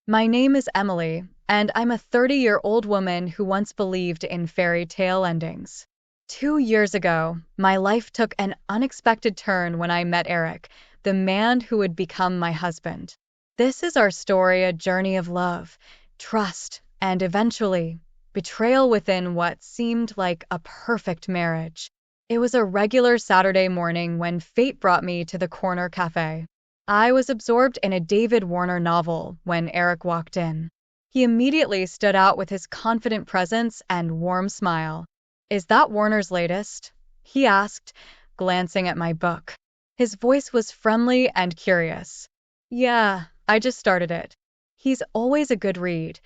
My name is Emily, and I'm a 30-year-old woman who once believed in fairy tale endings. 2 years ago, my life took an unexpected turn when I met Eric, the man who would become my husband. This is our story, a journey of love, trust, and eventually, betrayal within what seemed like a perfect marriage. It was a regular Saturday morning when fate brought me to the corner cafe. I was absorbed in a David Warner novel when Eric walked in. He immediately stood out with his confident presence and warm smile. "Is that Warner's latest?" he asked, glancing at my book. His voice was friendly and curious. "Yeah, I just started it." "He's always a good read,"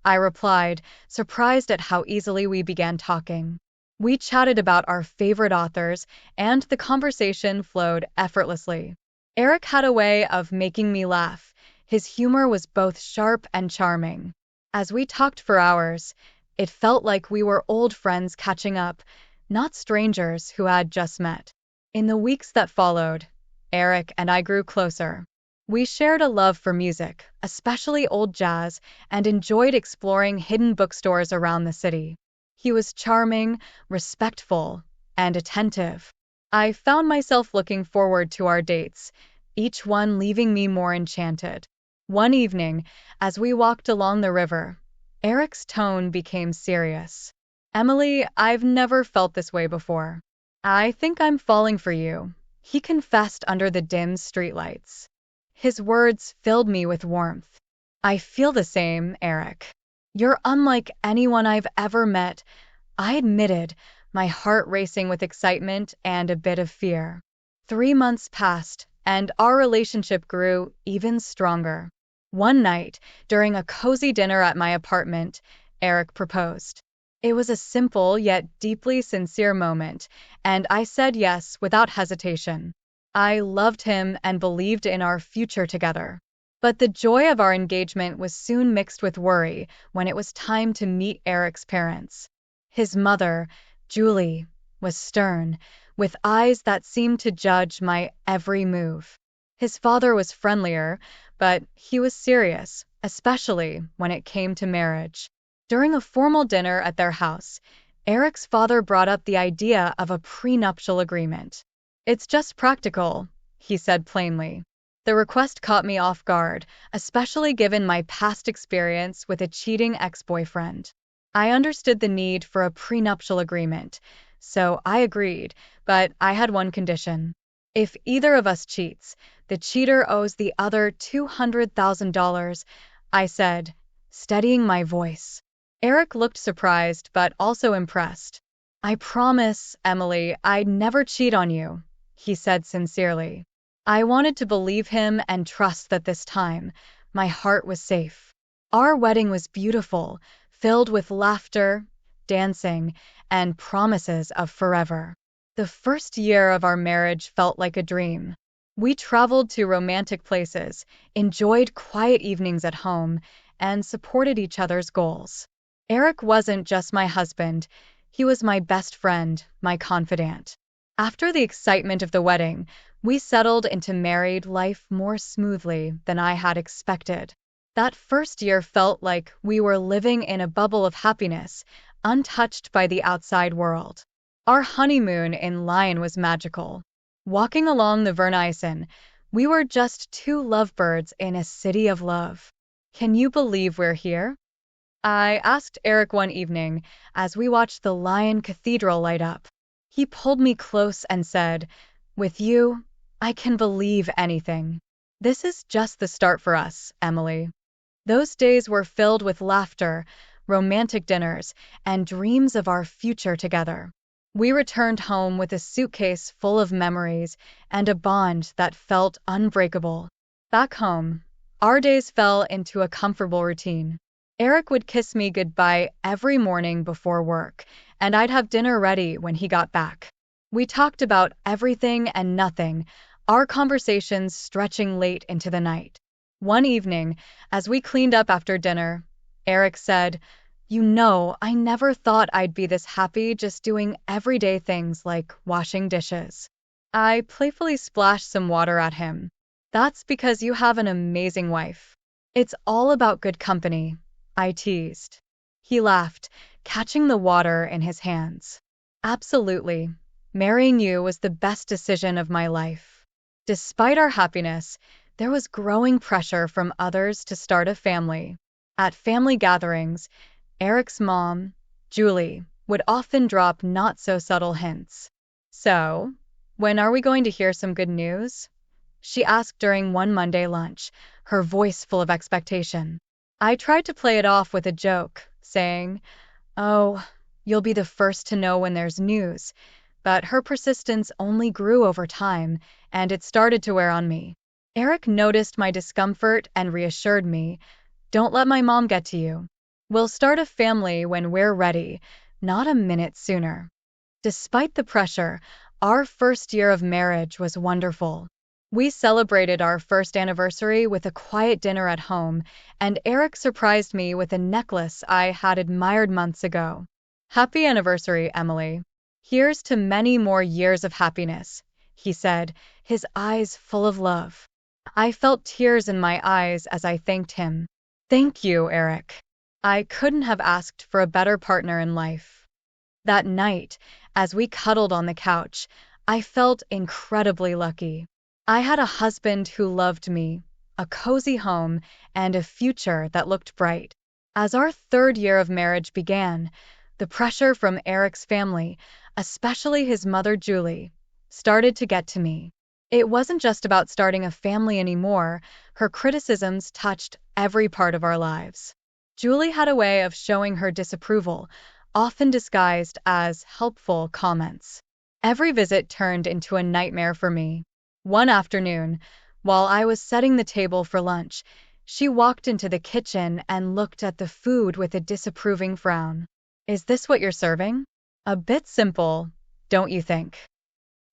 I replied, surprised at how easily we began talking. We chatted about our favorite authors, and the conversation flowed effortlessly. Eric had a way of making me laugh. His humor was both sharp and charming. As we talked for hours, it felt like we were old friends catching up, not strangers who had just met. In the weeks that followed, Eric and I grew closer. We shared a love for music, especially old jazz, and enjoyed exploring hidden bookstores around the city. He was charming, respectful, and attentive. I found myself looking forward to our dates, each one leaving me more enchanted. One evening, as we walked along the river, Eric's tone became serious. "Emily, I've never felt this way before. I think I'm falling for you," he confessed under the dim streetlights. His words filled me with warmth. "I feel the same, Eric. You're unlike anyone I've ever met," I admitted, my heart racing with excitement and a bit of fear. 3 months passed, and our relationship grew even stronger. One night, during a cozy dinner at my apartment, Eric proposed. It was a simple yet deeply sincere moment, and I said yes without hesitation. I loved him and believed in our future together. But the joy of our engagement was soon mixed with worry when it was time to meet Eric's parents. His mother, Julie, was stern, with eyes that seemed to judge my every move. His father was friendlier, but he was serious, especially when it came to marriage. During a formal dinner at their house, Eric's father brought up the idea of a prenuptial agreement. "It's just practical," he said plainly. The request caught me off guard, especially given my past experience with a cheating ex-boyfriend. I understood the need for a prenuptial agreement, so I agreed, but I had one condition. If either of us cheats, the cheater owes the other $200,000, I said, steadying my voice. Eric looked surprised but also impressed. "I promise, Emily, I'd never cheat on you," he said sincerely. I wanted to believe him and trust that this time, my heart was safe. Our wedding was beautiful, filled with laughter, dancing, and promises of forever. The first year of our marriage felt like a dream. We traveled to romantic places, enjoyed quiet evenings at home, and supported each other's goals. Eric wasn't just my husband, he was my best friend, my confidant. After the excitement of the wedding, we settled into married life more smoothly than I had expected. That first year felt like we were living in a bubble of happiness, untouched by the outside world. Our honeymoon in Lyon was magical. Walking along the Verneysen, we were just two lovebirds in a city of love. "Can you believe we're here?" I asked Eric one evening as we watched the Lyon Cathedral light up. He pulled me close and said, "With you, I can believe anything." This is just the start for us, Emily. Those days were filled with laughter, romantic dinners, and dreams of our future together. We returned home with a suitcase full of memories and a bond that felt unbreakable. Back home, our days fell into a comfortable routine. Eric would kiss me goodbye every morning before work, and I'd have dinner ready when he got back. We talked about everything and nothing, our conversations stretching late into the night. One evening, as we cleaned up after dinner, Eric said, "You know, I never thought I'd be this happy just doing everyday things like washing dishes." I playfully splashed some water at him. "That's because you have an amazing wife." It's all about good company, I teased. He laughed, catching the water in his hands. Absolutely. Marrying you was the best decision of my life. Despite our happiness, there was growing pressure from others to start a family. At family gatherings, Eric's mom, Julie, would often drop not so subtle hints. So, when are we going to hear some good news? She asked during one Monday lunch, her voice full of expectation. I tried to play it off with a joke, saying, "Oh, you'll be the first to know when there's news." But her persistence only grew over time, and it started to wear on me. Eric noticed my discomfort and reassured me, "Don't let my mom get to you. We'll start a family when we're ready, not a minute sooner." Despite the pressure, our first year of marriage was wonderful. We celebrated our first anniversary with a quiet dinner at home, and Eric surprised me with a necklace I had admired months ago. "Happy anniversary, Emily. Here's to many more years of happiness," he said, his eyes full of love. I felt tears in my eyes as I thanked him. Thank you, Eric. I couldn't have asked for a better partner in life. That night, as we cuddled on the couch, I felt incredibly lucky. I had a husband who loved me, a cozy home, and a future that looked bright. As our third year of marriage began, the pressure from Eric's family, especially his mother Julie, started to get to me. It wasn't just about starting a family anymore, her criticisms touched every part of our lives. Julie had a way of showing her disapproval, often disguised as helpful comments. Every visit turned into a nightmare for me. One afternoon, while I was setting the table for lunch, she walked into the kitchen and looked at the food with a disapproving frown. "Is this what you're serving? A bit simple, don't you think?"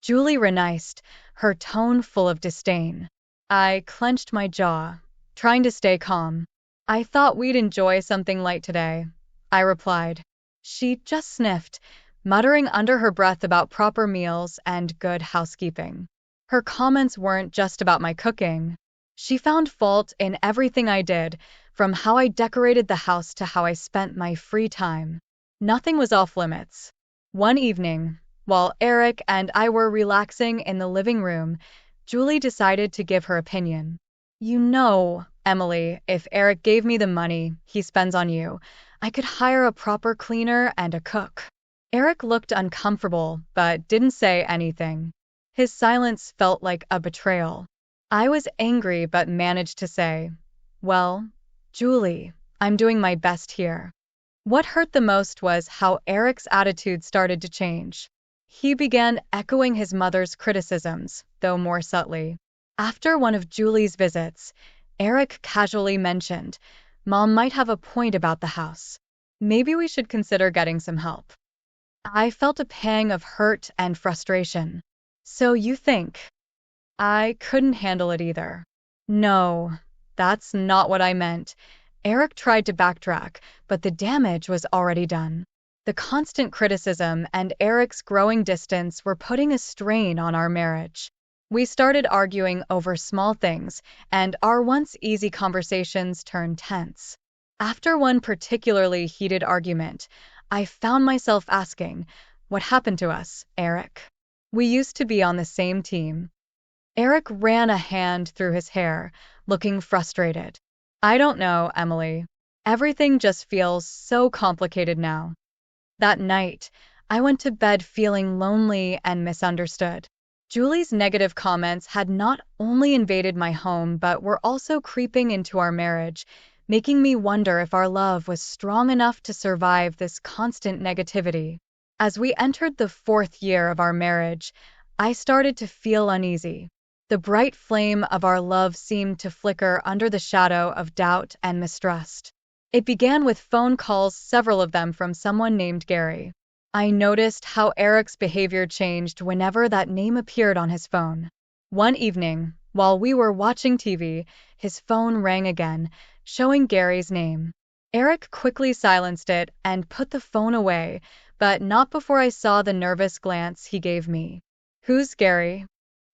Julie renounced, her tone full of disdain. I clenched my jaw, trying to stay calm. "I thought we'd enjoy something light today," I replied. She just sniffed, muttering under her breath about proper meals and good housekeeping. Her comments weren't just about my cooking. She found fault in everything I did, from how I decorated the house to how I spent my free time. Nothing was off limits. One evening, while Eric and I were relaxing in the living room, Julie decided to give her opinion. "You know, Emily, if Eric gave me the money he spends on you, I could hire a proper cleaner and a cook." Eric looked uncomfortable, but didn't say anything. His silence felt like a betrayal. I was angry but managed to say, "Well, Julie, I'm doing my best here." What hurt the most was how Eric's attitude started to change. He began echoing his mother's criticisms, though more subtly. After one of Julie's visits, Eric casually mentioned, "Mom might have a point about the house. Maybe we should consider getting some help." I felt a pang of hurt and frustration. "So you think?" I couldn't handle it either. "No, that's not what I meant." Eric tried to backtrack, but the damage was already done. The constant criticism and Eric's growing distance were putting a strain on our marriage. We started arguing over small things, and our once easy conversations turned tense. After one particularly heated argument, I found myself asking, "What happened to us, Eric? We used to be on the same team." Eric ran a hand through his hair, looking frustrated. "I don't know, Emily. Everything just feels so complicated now." That night, I went to bed feeling lonely and misunderstood. Julie's negative comments had not only invaded my home but were also creeping into our marriage, making me wonder if our love was strong enough to survive this constant negativity. As we entered the fourth year of our marriage, I started to feel uneasy. The bright flame of our love seemed to flicker under the shadow of doubt and mistrust. It began with phone calls, several of them from someone named Gary. I noticed how Eric's behavior changed whenever that name appeared on his phone. One evening, while we were watching TV, his phone rang again, showing Gary's name. Eric quickly silenced it and put the phone away, but not before I saw the nervous glance he gave me. "Who's Gary?"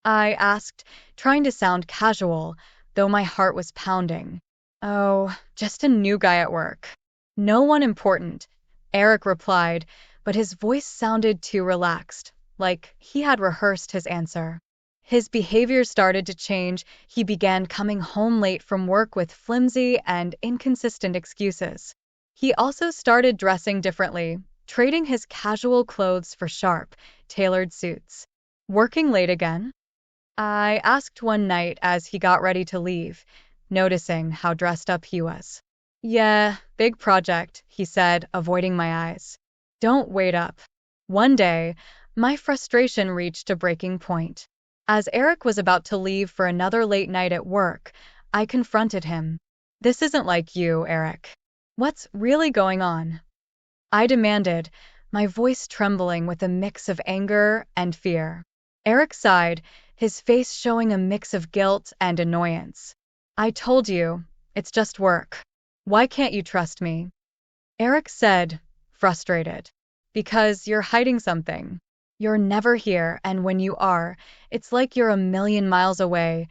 I asked, trying to sound casual, though my heart was pounding. Oh, just a new guy at work. No one important, Eric replied, but his voice sounded too relaxed, like he had rehearsed his answer. His behavior started to change. He began coming home late from work with flimsy and inconsistent excuses. He also started dressing differently, trading his casual clothes for sharp, tailored suits. Working late again? I asked one night as he got ready to leave, noticing how dressed up he was. Yeah, big project, he said, avoiding my eyes. Don't wait up. One day, my frustration reached a breaking point. As Eric was about to leave for another late night at work, I confronted him. This isn't like you, Eric. What's really going on? I demanded, my voice trembling with a mix of anger and fear. Eric sighed, his face showing a mix of guilt and annoyance. I told you, it's just work. Why can't you trust me? Eric said, frustrated. Because you're hiding something. You're never here, and when you are, it's like you're a million miles away.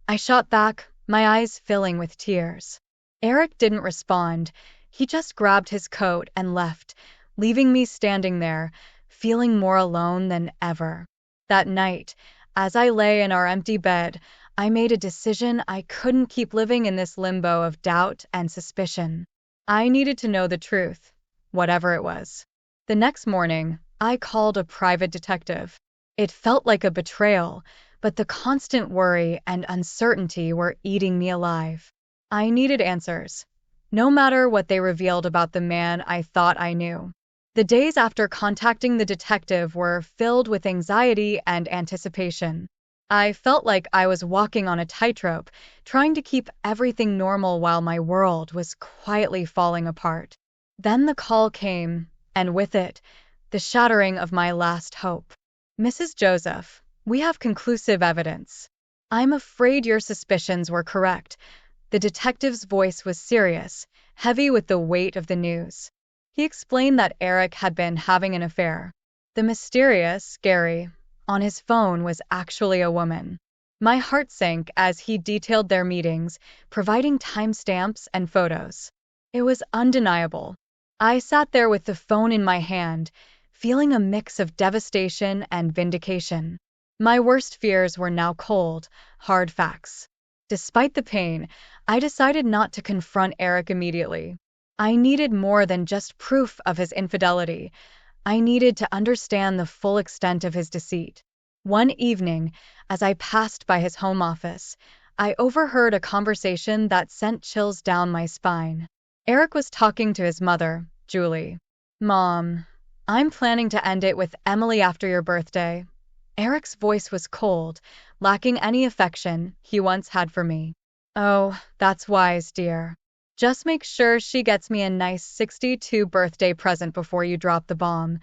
I shot back, my eyes filling with tears. Eric didn't respond. He just grabbed his coat and left, leaving me standing there, feeling more alone than ever. That night, as I lay in our empty bed, I made a decision. I couldn't keep living in this limbo of doubt and suspicion. I needed to know the truth, whatever it was. The next morning, I called a private detective. It felt like a betrayal, but the constant worry and uncertainty were eating me alive. I needed answers, no matter what they revealed about the man I thought I knew. The days after contacting the detective were filled with anxiety and anticipation. I felt like I was walking on a tightrope, trying to keep everything normal while my world was quietly falling apart. Then the call came, and with it, the shattering of my last hope. Mrs. Joseph, we have conclusive evidence. I'm afraid your suspicions were correct. The detective's voice was serious, heavy with the weight of the news. He explained that Eric had been having an affair. The mysterious, Gary, on his phone was actually a woman. My heart sank as he detailed their meetings, providing timestamps and photos. It was undeniable. I sat there with the phone in my hand, feeling a mix of devastation and vindication. My worst fears were now cold, hard facts. Despite the pain, I decided not to confront Eric immediately. I needed more than just proof of his infidelity. I needed to understand the full extent of his deceit. One evening, as I passed by his home office, I overheard a conversation that sent chills down my spine. Eric was talking to his mother, Julie. Mom, I'm planning to end it with Emily after your birthday. Eric's voice was cold, lacking any affection he once had for me. Oh, that's wise, dear. Just make sure she gets me a nice 62 birthday present before you drop the bomb.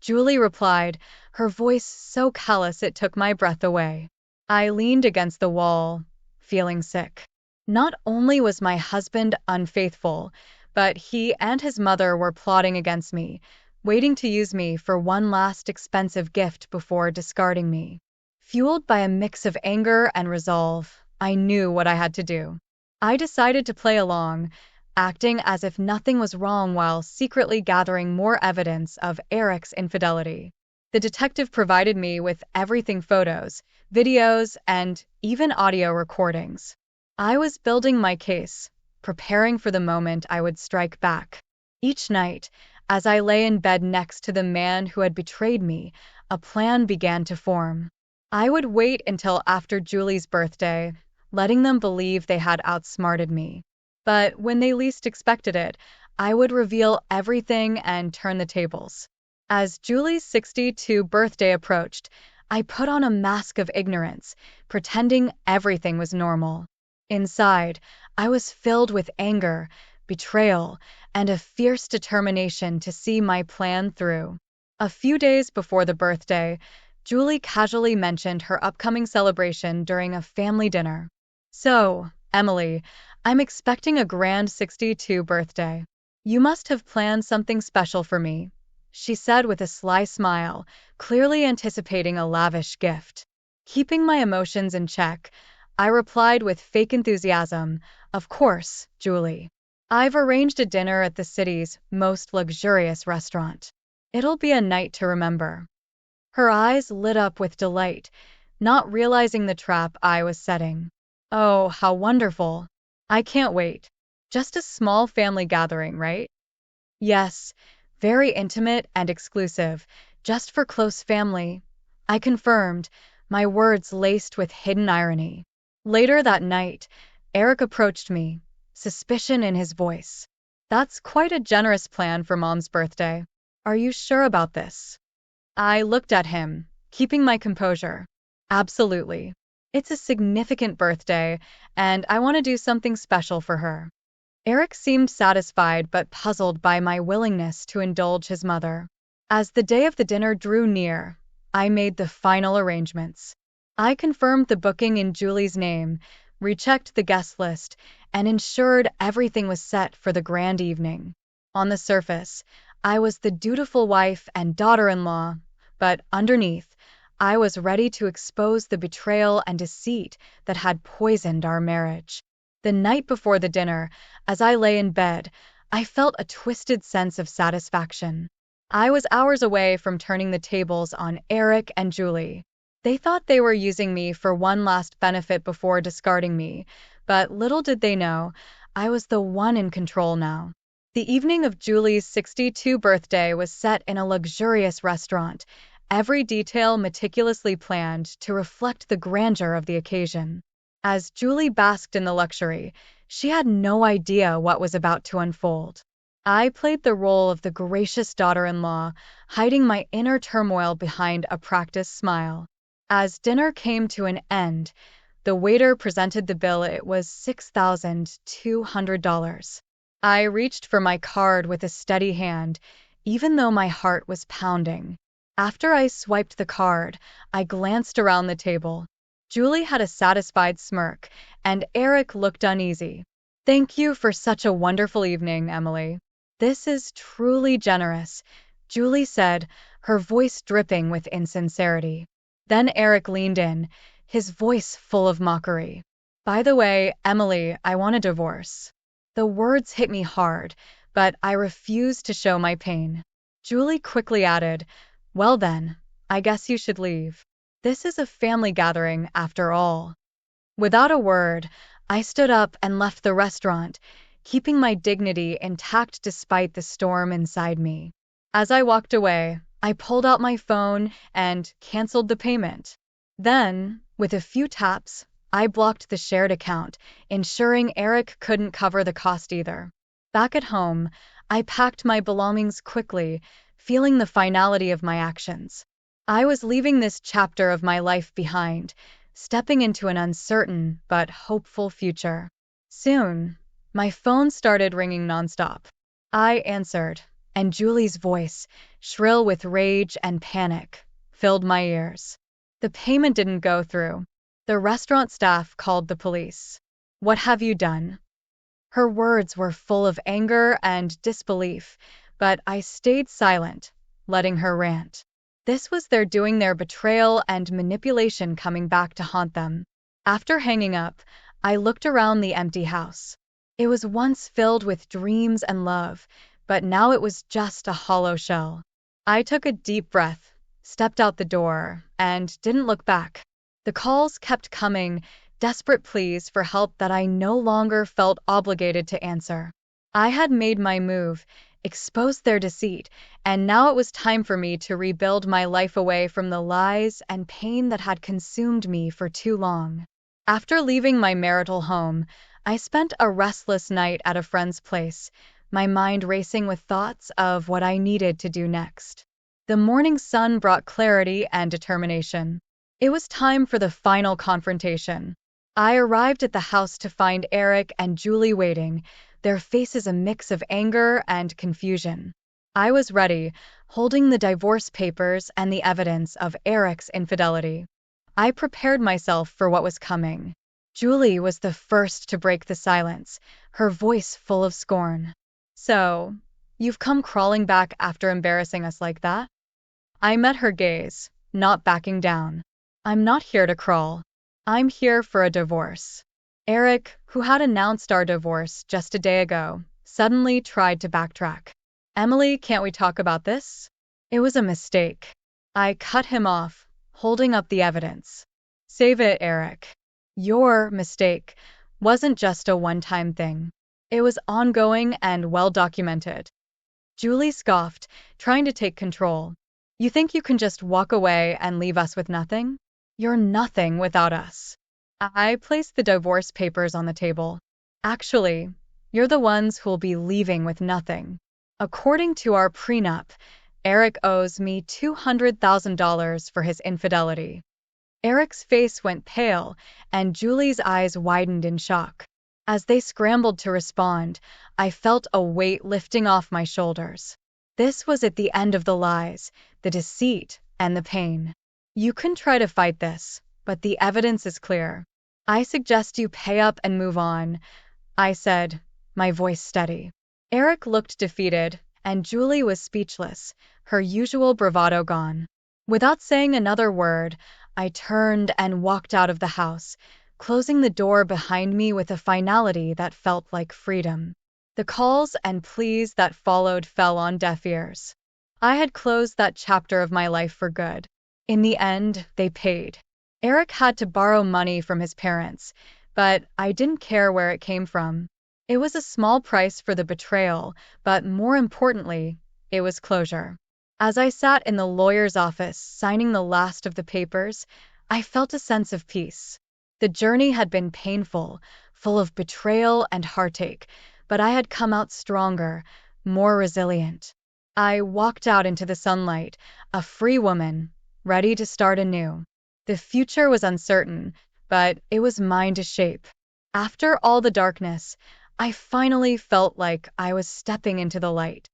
Julie replied, her voice so callous it took my breath away. I leaned against the wall, feeling sick. Not only was my husband unfaithful, but he and his mother were plotting against me, waiting to use me for one last expensive gift before discarding me. Fueled by a mix of anger and resolve, I knew what I had to do. I decided to play along, acting as if nothing was wrong while secretly gathering more evidence of Eric's infidelity. The detective provided me with everything: photos, videos, and even audio recordings. I was building my case, preparing for the moment I would strike back. Each night, as I lay in bed next to the man who had betrayed me, a plan began to form. I would wait until after Julie's birthday, letting them believe they had outsmarted me. But when they least expected it, I would reveal everything and turn the tables. As Julie's 62 birthday approached, I put on a mask of ignorance, pretending everything was normal. Inside, I was filled with anger, betrayal, and a fierce determination to see my plan through. A few days before the birthday, Julie casually mentioned her upcoming celebration during a family dinner. So, Emily, I'm expecting a grand 62 birthday. You must have planned something special for me, she said with a sly smile, clearly anticipating a lavish gift. Keeping my emotions in check, I replied with fake enthusiasm, Of course, Julie. I've arranged a dinner at the city's most luxurious restaurant. It'll be a night to remember. Her eyes lit up with delight, not realizing the trap I was setting. Oh, how wonderful. I can't wait. Just a small family gathering, right? Yes, very intimate and exclusive, just for close family. I confirmed, my words laced with hidden irony. Later that night, Eric approached me, suspicion in his voice. That's quite a generous plan for Mom's birthday. Are you sure about this? I looked at him, keeping my composure. Absolutely. It's a significant birthday, and I want to do something special for her. Eric seemed satisfied but puzzled by my willingness to indulge his mother. As the day of the dinner drew near, I made the final arrangements. I confirmed the booking in Julie's name, rechecked the guest list, and ensured everything was set for the grand evening. On the surface, I was the dutiful wife and daughter-in-law, but underneath, I was ready to expose the betrayal and deceit that had poisoned our marriage. The night before the dinner, as I lay in bed, I felt a twisted sense of satisfaction. I was hours away from turning the tables on Eric and Julie. They thought they were using me for one last benefit before discarding me, but little did they know, I was the one in control now. The evening of Julie's 62nd birthday was set in a luxurious restaurant, every detail meticulously planned to reflect the grandeur of the occasion. As Julie basked in the luxury, she had no idea what was about to unfold. I played the role of the gracious daughter-in-law, hiding my inner turmoil behind a practiced smile. As dinner came to an end, the waiter presented the bill. It was $6,200. I reached for my card with a steady hand, even though my heart was pounding. After I swiped the card, I glanced around the table. Julie had a satisfied smirk, and Eric looked uneasy. Thank you for such a wonderful evening, Emily. This is truly generous, Julie said, her voice dripping with insincerity. Then Eric leaned in, his voice full of mockery. By the way, Emily, I want a divorce. The words hit me hard, but I refused to show my pain. Julie quickly added, well then, I guess you should leave. This is a family gathering after all. Without a word, I stood up and left the restaurant, keeping my dignity intact despite the storm inside me. As I walked away, I pulled out my phone and canceled the payment. Then, with a few taps, I blocked the shared account, ensuring Eric couldn't cover the cost either. Back at home, I packed my belongings quickly, feeling the finality of my actions. I was leaving this chapter of my life behind, stepping into an uncertain but hopeful future. Soon, my phone started ringing nonstop. I answered, and Julie's voice, shrill with rage and panic, filled my ears. The payment didn't go through. The restaurant staff called the police. What have you done? Her words were full of anger and disbelief, but I stayed silent, letting her rant. This was their doing, their betrayal and manipulation coming back to haunt them. After hanging up, I looked around the empty house. It was once filled with dreams and love, but now it was just a hollow shell. I took a deep breath, stepped out the door, and didn't look back. The calls kept coming, desperate pleas for help that I no longer felt obligated to answer. I had made my move, exposed their deceit, and now it was time for me to rebuild my life away from the lies and pain that had consumed me for too long. After leaving my marital home, I spent a restless night at a friend's place, my mind racing with thoughts of what I needed to do next. The morning sun brought clarity and determination. It was time for the final confrontation. I arrived at the house to find Eric and Julie waiting, their faces a mix of anger and confusion. I was ready, holding the divorce papers and the evidence of Eric's infidelity. I prepared myself for what was coming. Julie was the first to break the silence, her voice full of scorn. So, you've come crawling back after embarrassing us like that? I met her gaze, not backing down. I'm not here to crawl. I'm here for a divorce. Eric, who had announced our divorce just a day ago, suddenly tried to backtrack. Emily, can't we talk about this? It was a mistake. I cut him off, holding up the evidence. Save it, Eric. Your mistake wasn't just a one-time thing. It was ongoing and well documented. Julie scoffed, trying to take control. You think you can just walk away and leave us with nothing? You're nothing without us. I placed the divorce papers on the table. Actually, you're the ones who'll be leaving with nothing. According to our prenup, Eric owes me $200,000 for his infidelity. Eric's face went pale, and Julie's eyes widened in shock. As they scrambled to respond, I felt a weight lifting off my shoulders. This was at the end of the lies, the deceit, and the pain. You can try to fight this, but the evidence is clear. I suggest you pay up and move on, I said, my voice steady. Eric looked defeated, and Julie was speechless, her usual bravado gone. Without saying another word, I turned and walked out of the house, closing the door behind me with a finality that felt like freedom. The calls and pleas that followed fell on deaf ears. I had closed that chapter of my life for good. In the end, they paid. Eric had to borrow money from his parents, but I didn't care where it came from. It was a small price for the betrayal, but more importantly, it was closure. As I sat in the lawyer's office signing the last of the papers, I felt a sense of peace. The journey had been painful, full of betrayal and heartache, but I had come out stronger, more resilient. I walked out into the sunlight, a free woman, ready to start anew. The future was uncertain, but it was mine to shape. After all the darkness, I finally felt like I was stepping into the light.